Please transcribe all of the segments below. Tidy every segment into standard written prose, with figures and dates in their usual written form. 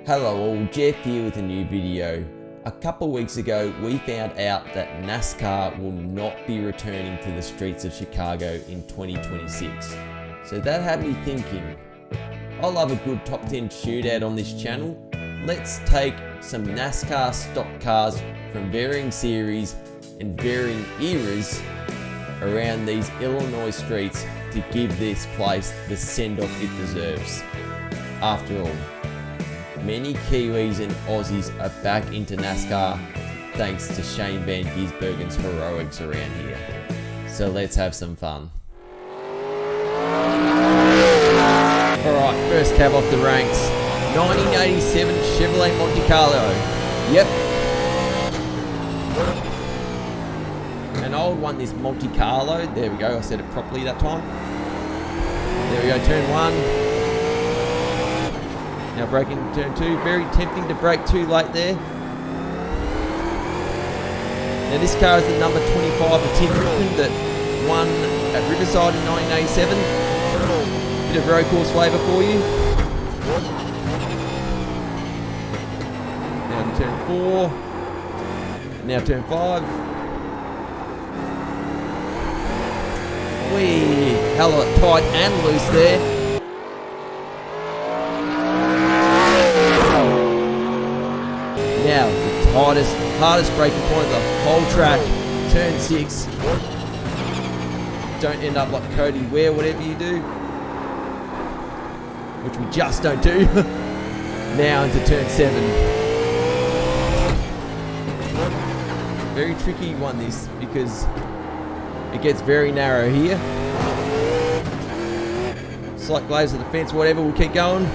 Hello all, Jeff here with a new video. A couple weeks ago we found out that NASCAR will not be returning to the streets of Chicago in 2026. So that had me thinking, I love a good top 10 shootout on this channel. Let's take some NASCAR stock cars from varying series and varying eras around these Illinois streets to give this place the send-off it deserves. After all, many Kiwis and Aussies are back into NASCAR thanks to Shane Van Gisbergen's heroics around here. So let's have some fun. Alright, first cab off the ranks. 1987 Chevrolet Monte Carlo. Yep. An old one, this Monte Carlo. There we go, I said it properly that time. There we go, turn one. Now braking turn two, very tempting to brake too late there. Now this car is the number 25 LSEM Newton that won at Riverside in 1987. Bit of road course flavour for you. Now to turn four. Now turn five. Whee! Hell of a tight and loose there. Now, the hardest braking point of the whole track, turn 6. Don't end up like Cody Ware, whatever you do. Which we just don't do. Now into turn 7. Very tricky one this, because it gets very narrow here. Slight glaze of the fence, whatever, we'll keep going.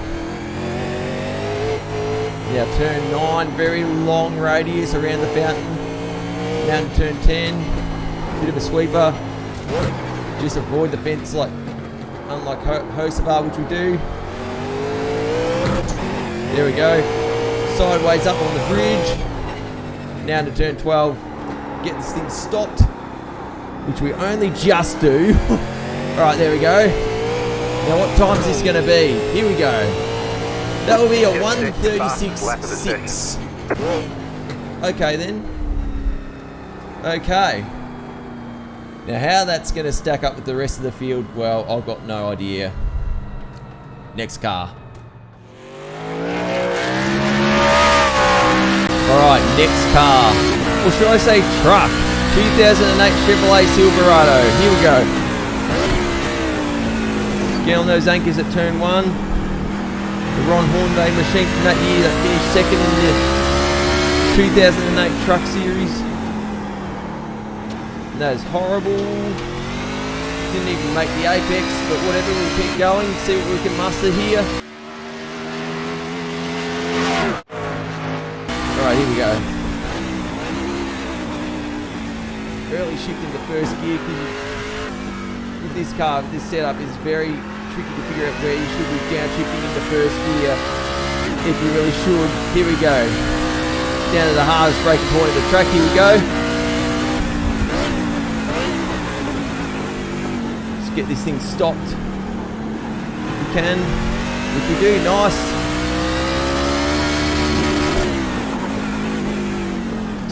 Now turn 9, very long radius around the fountain. Now to turn 10, bit of a sweeper. Just avoid the fence unlike Hosabar, which we do. There we go. Sideways up on the bridge. Now to turn 12, get this thing stopped, which we only just do. Alright, there we go. Now what time is this going to be? Here we go. That will be a 1:36.6. Okay then. Okay. Now how that's going to stack up with the rest of the field, well, I've got no idea. Next car. Alright, next car. Or should I say truck? 2008 Chevrolet Silverado. Here we go. Get on those anchors at turn 1. The Ron Hornaday machine from that year that finished second in the 2008 Truck Series. And that is horrible. Didn't even make the apex, but whatever, we'll keep going, see what we can muster here. Alright, here we go. Early shift into first gear, because with this car, this setup is very tricky to figure out where you should be downshifting into first gear, if you really should. Here we go. Down to the hardest braking point of the track. Here we go. Just get this thing stopped if you can. If you do, nice.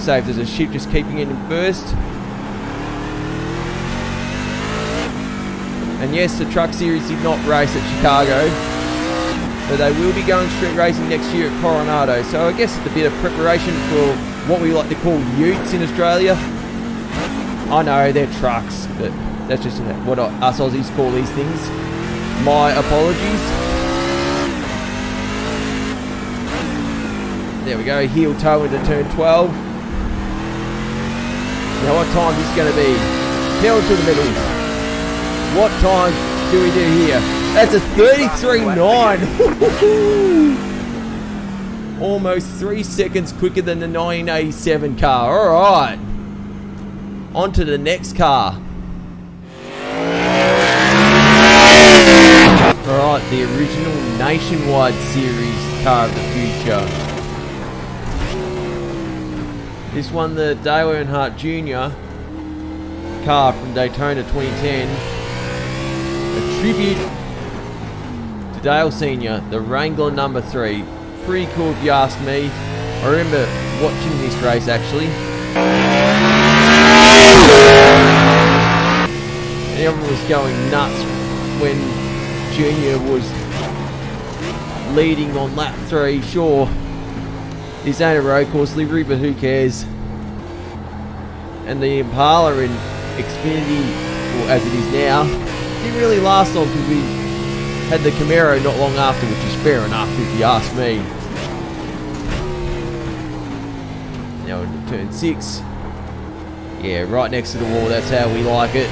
So if there's a shift, just keeping it in first. And yes, the Truck Series did not race at Chicago, but they will be going street racing next year at Coronado. So I guess it's a bit of preparation for what we like to call utes in Australia. I know they're trucks, but that's just what us Aussies call these things. My apologies. There we go, heel toe into turn 12. Now what time is this going to be? Pedal to the middle. What time do we do here? That's a 33.9. Almost 3 seconds quicker than the 1987 car. Alright. On to the next car. Alright, the original Nationwide Series car of the future. This one, the Dale Earnhardt Jr. car from Daytona 2010. A tribute to Dale Sr., the Wrangler number 3, pretty cool if you ask me. I remember watching this race actually. And everyone was going nuts when Junior was leading on lap 3. Sure, this ain't a road course livery, but who cares? And the Impala in Xfinity, well, as it is now, didn't really last long because we had the Camaro not long after, which is fair enough if you ask me. Now into turn 6. Yeah, right next to the wall, that's how we like it.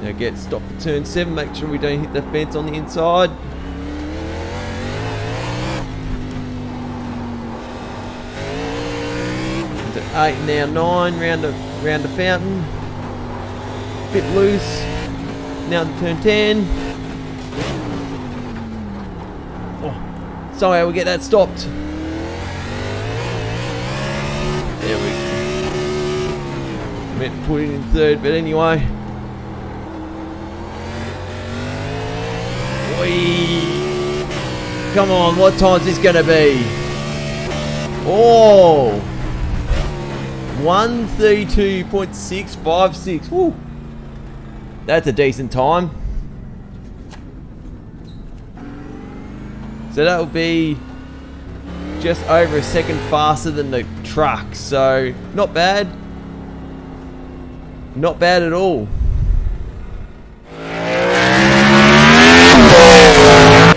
Now get stopped for turn 7, make sure we don't hit the fence on the inside. Into 8, now 9, round the fountain. Bit loose. Now to turn 10. Oh, somehow we get that stopped. There we go. Meant to put it in 3rd, but anyway. Come on, what time's this gonna be? Oh, 132.656. Woo. That's a decent time. So that will be just over a second faster than the truck. So not bad. Not bad at all.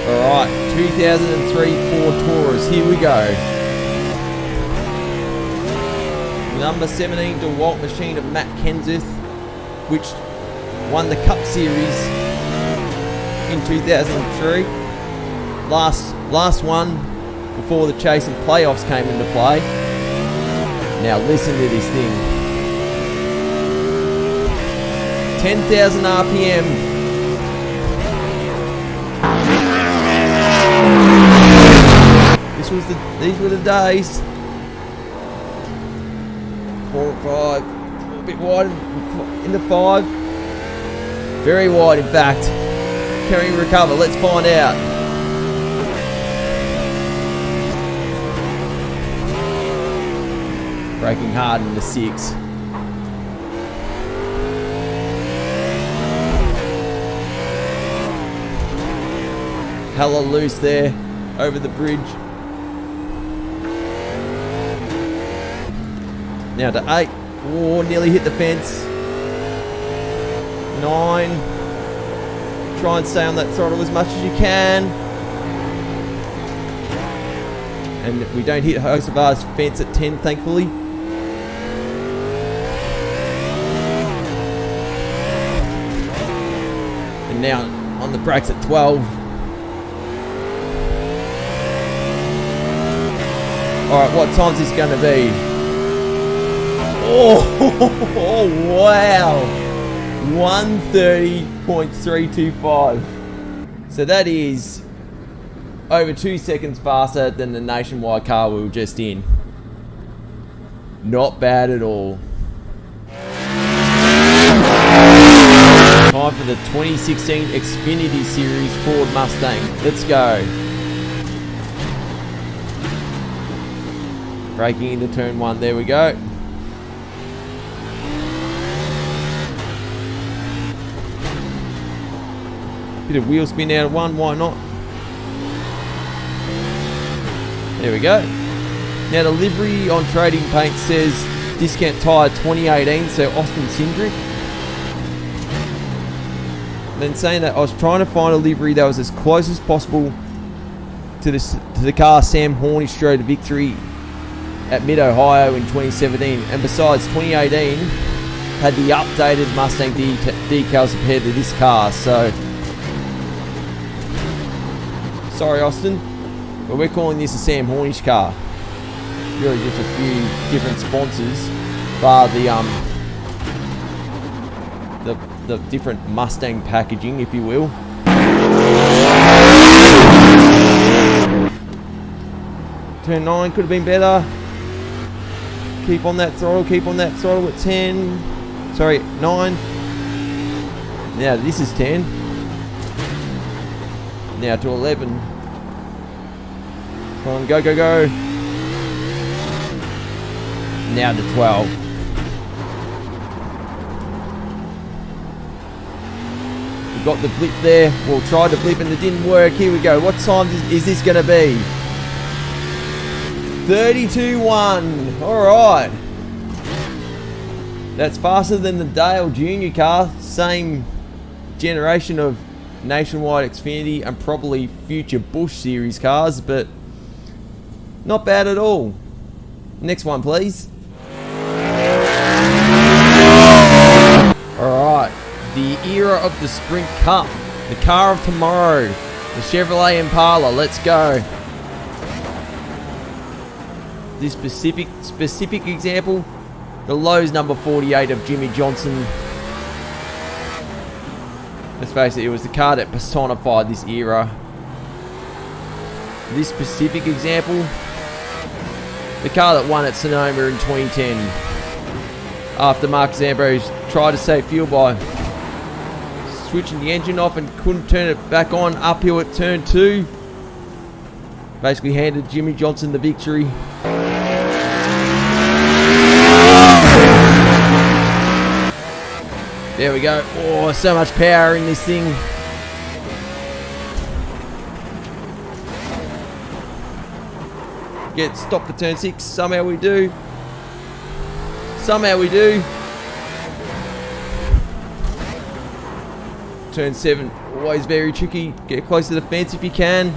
Alright, 2003 Ford Taurus. Here we go. Number 17 DeWalt machine of Matt Kenseth, which won the Cup Series in 2003. Last one before the chase and playoffs came into play. Now listen to this thing. 10,000 RPM. These were the days. 4 and 5, a bit wide in the 5. Very wide, in fact. Can we recover? Let's find out. Braking hard in the 6. Hella loose there over the bridge. Now to 8. Oh, nearly hit the fence. 9. Try and stay on that throttle as much as you can. And we don't hit Hosevar's fence at 10, thankfully. And now on the brakes at 12. Alright, what time's this going to be? Oh, wow. 130.325. So that is over 2 seconds faster than the nationwide car we were just in. Not bad at all. Time for the 2016 Xfinity Series Ford Mustang. Let's go. Braking into turn 1. There we go. Bit of wheel spin out of 1, why not? There we go. Now the livery on Trading Paint says discount tyre 2018, so Austin Cindric. Then saying that, I was trying to find a livery that was as close as possible to the car Sam Hornish drove to victory at Mid-Ohio in 2017, and besides 2018 had the updated Mustang decals compared to this car, so sorry Austin, but we're calling this a Sam Hornish car. Really just a few different sponsors, bar the different Mustang packaging, if you will. Turn 9 could have been better. Keep on that throttle at 10. Sorry, 9. Now this is 10. Now to 11. Come on, go, go, go. Now to 12. We got the blip there. We'll try the blip and it didn't work. Here we go. What time is this going to be? 32.1. Alright. That's faster than the Dale Junior car. Same generation of Nationwide Xfinity and probably future Busch Series cars, but not bad at all. Next one, please. Alright, the era of the Sprint Cup. The car of tomorrow. The Chevrolet Impala. Let's go. This specific example, the Lowe's number 48 of Jimmy Johnson. Let's face it, it was the car that personified this era. This specific example, the car that won at Sonoma in 2010. After Mark Zambros tried to save fuel by switching the engine off and couldn't turn it back on uphill at turn 2. Basically handed Jimmy Johnson the victory. There we go. Oh, so much power in this thing. Get stopped for turn 6. Somehow we do. Somehow we do. Turn 7. Always very tricky. Get close to the fence if you can.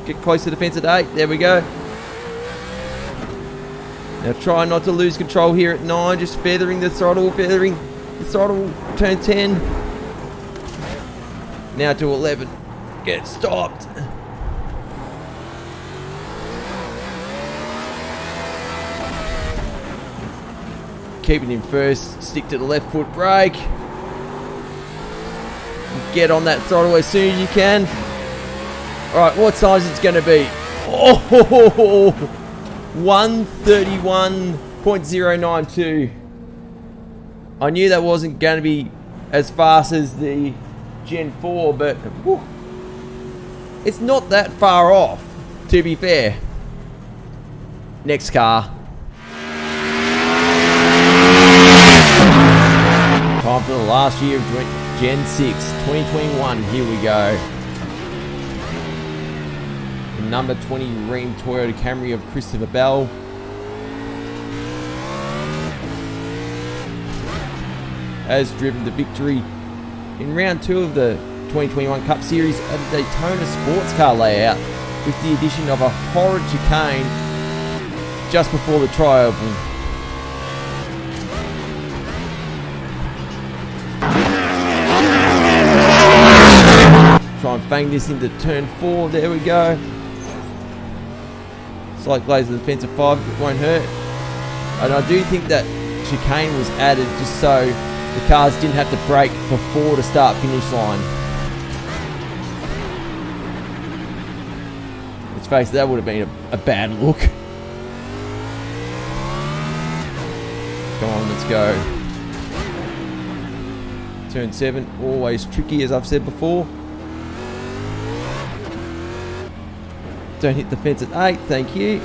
Get close to the fence at 8. There we go. Now try not to lose control here at 9, just feathering the throttle, turn 10. Now to 11, get stopped. Keep it in first, stick to the left foot brake. Get on that throttle as soon as you can. Alright, what size it's going to be? Oh! 131.092. I knew that wasn't going to be as fast as the Gen 4, but whew, it's not that far off, to be fair. Next car. Time for the last year of Gen 6, 2021. Here we go. Number 20 Ream Toyota Camry of Christopher Bell. Has driven the victory in round 2 of the 2021 Cup Series at a Daytona sports car layout, with the addition of a horrid chicane just before the tri-oval. Try and fang this into turn 4. There we go. Slight glaze of the fence at 5, it won't hurt. And I do think that chicane was added just so the cars didn't have to brake before the start finish line. Let's face it, that would have been a bad look. Come on, let's go. Turn 7, always tricky as I've said before. Don't hit the fence at 8, thank you.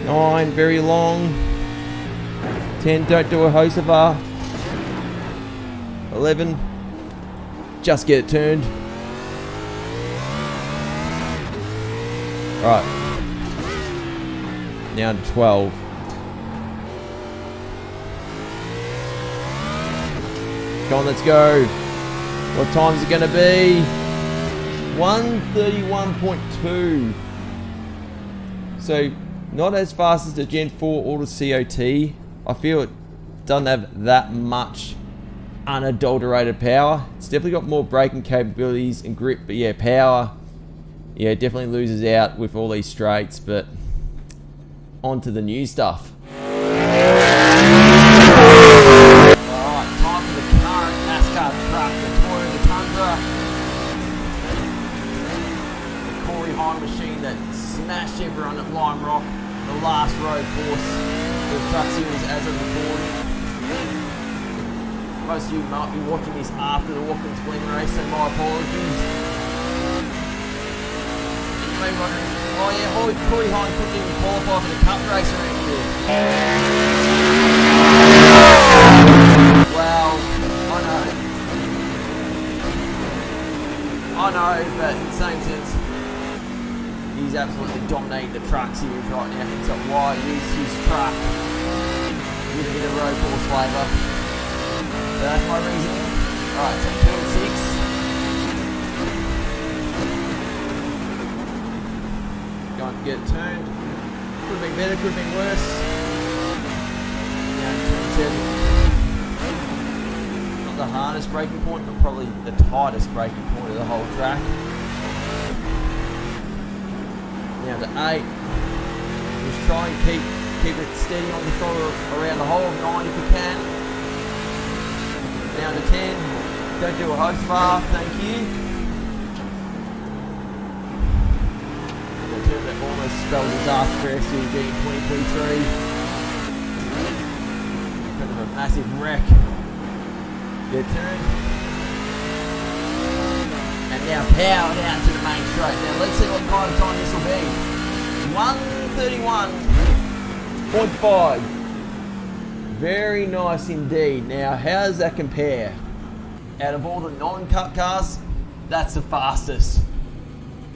9, very long. 10, don't do a Hocevar. 11, just get it turned. Right. Now to 12. Come on, let's go. What time is it going to be? 131.2. So, not as fast as the Gen 4 or the COT. I feel it doesn't have that much unadulterated power. It's definitely got more braking capabilities and grip, but yeah, power, yeah, it definitely loses out with all these straights, but on to the new stuff. Machine that smashed everyone at Lime Rock, the last road course of the Truck Series as of recording. Most of you might be watching this after the Watkins Glen race, so my apologies. And you may be wondering, oh yeah, Corey Hine couldn't even qualify for the Cup race around here. Well, I know, but in the same sense, he's absolutely dominating the truck series right now, hence why I used his truck with a bit of road course flavour. So that's my reasoning. Alright, so turn 6. Going to get it turned. Could have been better, could have been worse. Now turn 7. Not the hardest braking point, but probably the tightest braking point of the whole track. Now to 8. Just try and keep it steady on the throttle around the whole of 9 if you can. Down to 10. Don't do a hose bar, thank you. The turn that almost spelled disaster for SUG in 2023. Kind of a massive wreck. Good turn. And now power down to the main straight. Now let's see what kind of time this will be. 1:31.5. Very nice indeed. Now, how does that compare? Out of all the non-Cup cars, that's the fastest.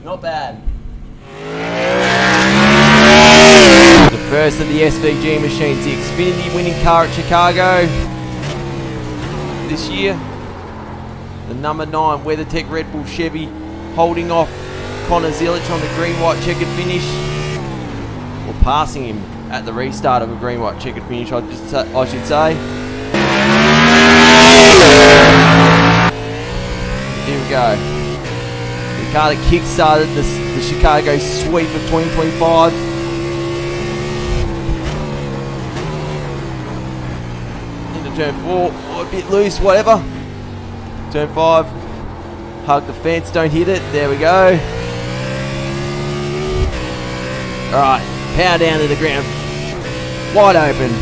Not bad. The first of the SVG machines, the Xfinity winning car at Chicago this year. The number 9 WeatherTech Red Bull Chevy holding off Connor Zilic on the green-white checkered finish. Or passing him at the restart of a green-white checkered finish, I should say. Here we go. The car that kick-started the Chicago sweep of 2025. Into turn 4, or a bit loose, whatever. Turn 5. Hug the fence, don't hit it. There we go. Alright, power down to the ground. Wide open.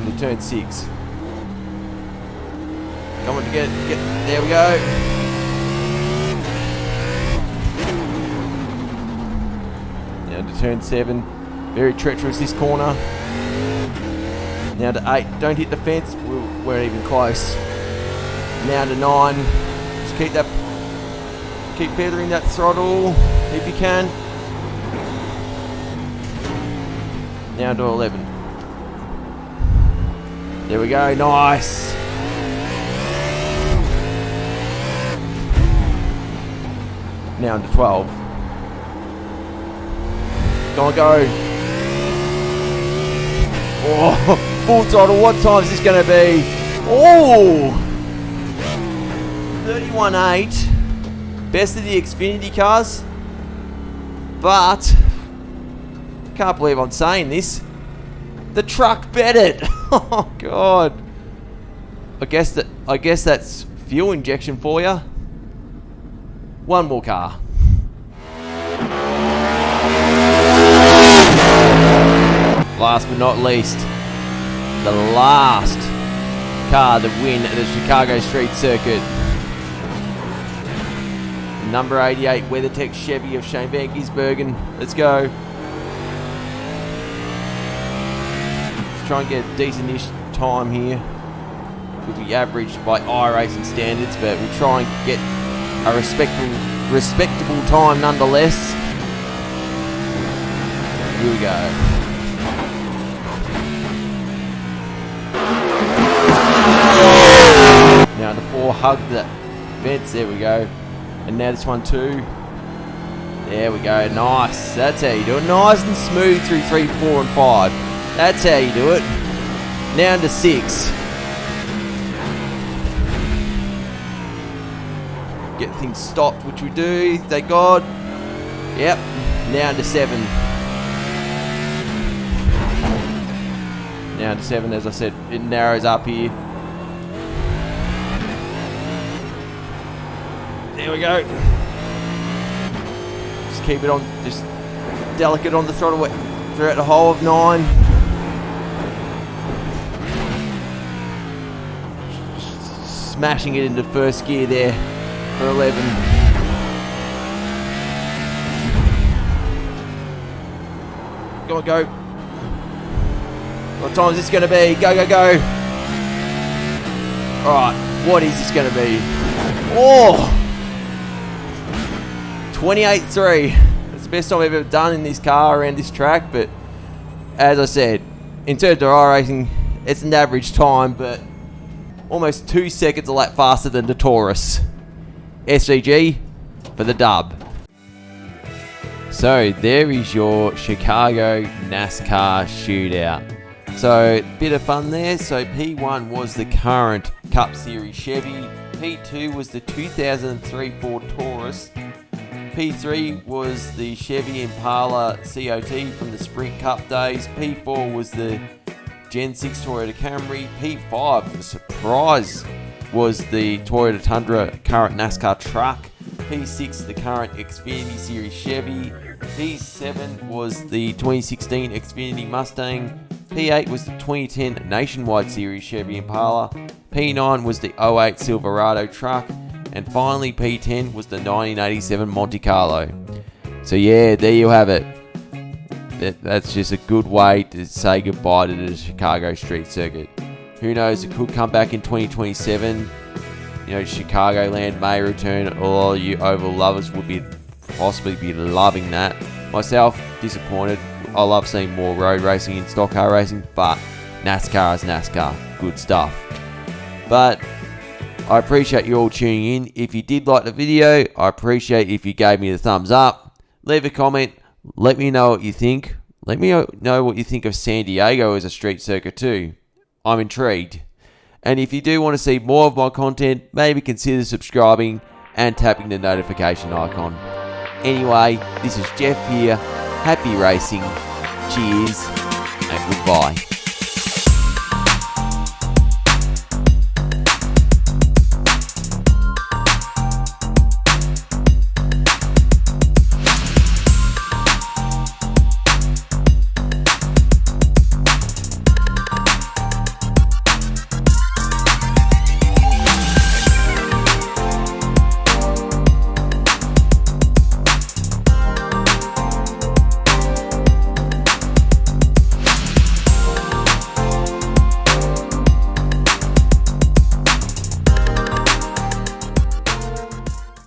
Into turn 6. Come on to get there we go. Now to turn 7. Very treacherous this corner. Now to 8. Don't hit the fence. We weren't even close. Now to 9. Just keep feathering that throttle if you can. Now to 11. There we go, nice. Now to 12. Go. Oh, full throttle, what time is this going to be? Oh! 31.8. Best of the Xfinity cars. But can't believe I'm saying this. The truck bet it. Oh god. I guess that's fuel injection for you. One more car. Last but not least, the last car to win at the Chicago Street Circuit. Number 88 WeatherTech Chevy of Shane Van Gisbergen. Let's go. Let's try and get a decent-ish time here. Could be averaged by iRacing standards, but we'll try and get a respectable time nonetheless. Here we go. Now the 4 hug that fence. There we go. And now this one too. There we go. Nice. That's how you do it. Nice and smooth through 3, 4 and 5. That's how you do it. Now to 6. Get things stopped, which we do. Thank God. Yep. Now to 7. Now to 7. As I said, it narrows up here. There we go. Just keep it on, just delicate on the throttle throughout the whole of 9. smashing it into first gear there for 11. Go on, go. What time is this going to be? Go, go, go. Alright, what is this going to be? Oh! 28.3. That's the best time I've ever done in this car around this track, but as I said, in terms of iRacing, it's an average time, but almost 2 seconds a lap faster than the Taurus. SVG for the dub. So there is your Chicago NASCAR shootout. So bit of fun there. So P1 was the current Cup Series Chevy. P2 was the 2003 Ford Taurus. P3 was the Chevy Impala COT from the Sprint Cup days. P4 was the Gen 6 Toyota Camry. P5, the surprise, was the Toyota Tundra current NASCAR truck. P6, the current Xfinity Series Chevy. P7 was the 2016 Xfinity Mustang. P8 was the 2010 Nationwide Series Chevy Impala. P9 was the 08 Silverado truck. And finally, P10 was the 1987 Monte Carlo. So yeah, there you have it. That's just a good way to say goodbye to the Chicago Street Circuit. Who knows, it could come back in 2027. You know, Chicagoland may return. All of you oval lovers would possibly be loving that. Myself, disappointed. I love seeing more road racing and stock car racing, but NASCAR is NASCAR. Good stuff. But I appreciate you all tuning in. If you did like the video, I appreciate if you gave me the thumbs up. Leave a comment. Let me know what you think. Let me know what you think of San Diego as a street circuit too. I'm intrigued. And if you do want to see more of my content, maybe consider subscribing and tapping the notification icon. Anyway, this is Jeff here. Happy racing. Cheers and goodbye.